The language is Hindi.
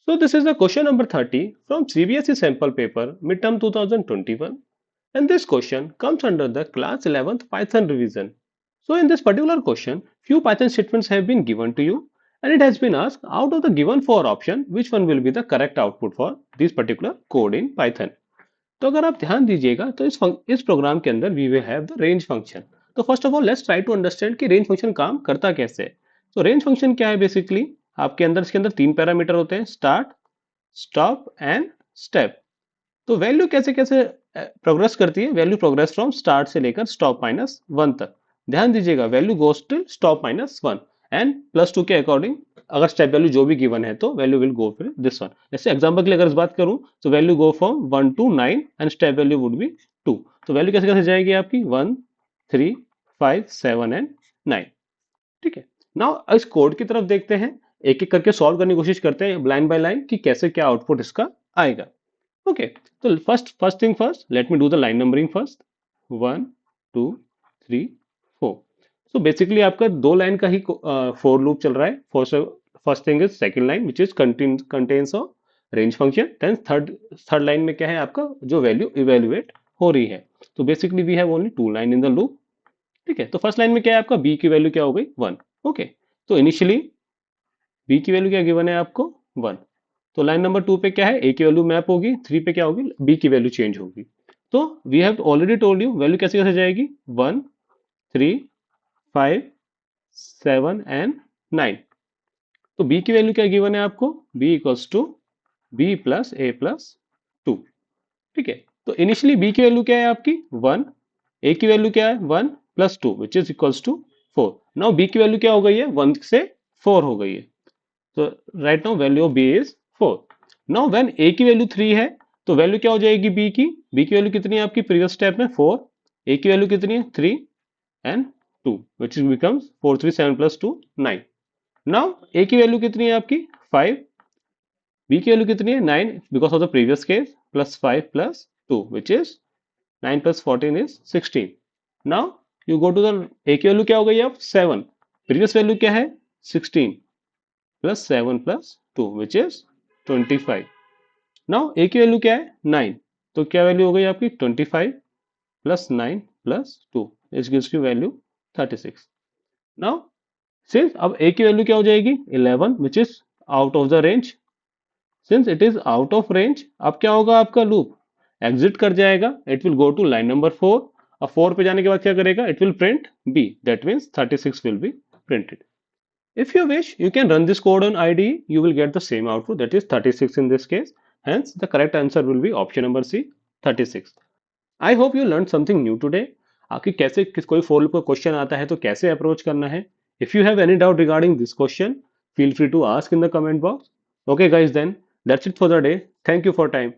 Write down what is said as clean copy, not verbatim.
So this is the question number 30 from CBSE sample paper midterm 2021, and this question comes under the class 11th Python revision. So in this particular question, few Python statements have been given to you, and it has been asked out of the given four option which one will be the correct output for this particular code in Python. तो अगर आप ध्यान दीजिएगा तो इस प्रोग्राम के अंदर we will have the range function. तो first of all let's try to understand कि रेंज फंक्शन काम करता कैसे है. तो रेंज फंक्शन क्या है बेसिकली. आपके अंदर इसके अंदर तीन पैरामीटर होते हैं, स्टार्ट, स्टॉप एंड स्टेप. तो वैल्यू कैसे कैसे प्रोग्रेस करती है. वैल्यू प्रोग्रेस फ्रॉम स्टार्ट से लेकर स्टॉप -1 तक. ध्यान दीजिएगा value goes till stop -1 and +2 के अकॉर्डिंग. अगर स्टेप वैल्यू जो भी गिवन है तो वैल्यू विल गो फिर दिस वन. जैसे एग्जांपल के लिए अगर इस बात करूं तो value go from 1 to 9 and step value would be 2. तो वैल्यू कैसे कैसे जाएगी आपकी 1, 3, 5, 7 एंड 9. ठीक है. नाउ इस कोड की तरफ देखते हैं, एक एक करके सॉल्व करने की कोशिश करते हैं लाइन बाय लाइन कि कैसे क्या आउटपुट इसका आएगा. ओके. तो first thing first, let me do the line numbering first. 1, 2, 3, 4. So basically आपका दो लाइन का ही फोर लूप चल रहा है. First thing is second line which is contains of range function. Then third line में क्या है आपका जो वैल्यू इवेल्युएट हो रही है. तो basically we have only two line in the loop. ठीक है. तो फर्स्ट लाइन में क्या है आपका बी की वैल्यू क्या हो गई 1. ओके. तो इनिशियली बी की वैल्यू क्या गिवन है आपको 1. तो लाइन नंबर 2 पे क्या है, ए की वैल्यू मैप होगी, 3 पे क्या होगी, बी की वैल्यू चेंज होगी. तो we have already told you value कैसे कैसे जाएगी 1, 3, 5, 7 एंड 9. तो बी की वैल्यू क्या गिवन है आपको, B equals to B plus A plus 2. ठीक है. तो इनिशियली बी की वैल्यू क्या है आपकी 1, ए की वैल्यू क्या है 1 plus 2 which is equals to 4. Now B की वैल्यू क्या हो गई है 1 से 4 हो गई है. तो right now value of B is 4. Now when A की वैल्यू 3 है तो वैल्यू क्या हो जाएगी बी की. बी की वैल्यू कितनी है आपकी प्रीवियस स्टेप में 4. ए की वैल्यू कितनी है 3 and 2 which is becomes 4, 3, 7 plus 2 9. Now A की वैल्यू कितनी है आपकी 5. बी की वैल्यू कितनी है 9 because of the previous case plus 5 plus 2 which is 9 plus 14 is 16. Now you go to the A की वैल्यू क्या हो गई अब 7. प्रीवियस वैल्यू क्या है 16 plus 7 plus 2 which is 25. Now A की वैल्यू क्या है 9. तो क्या वैल्यू हो गई आपकी 25 plus 9 plus 2 is gives you value 36. Now since अब ए की वैल्यू क्या हो जाएगी 11 which is out of the range. Since it is out of range अब क्या होगा आपका लूप एग्जिट कर जाएगा. It will go to line number 4. अब 4 पे जाने के बाद क्या करेगा, it will print b. That means 36 will be printed. If you wish, you can run this code on IDE. You will get the same output, that is 36 in this case. Hence, the correct answer will be option number C, 36. I hope you learned something new today. आखिर कैसे कोई for loop का क्वेश्चन आता है तो कैसे अप्रोच करना है. If you have any doubt regarding this question, feel free to ask in the comment box. Okay guys, then that's it for the day. Thank you for time.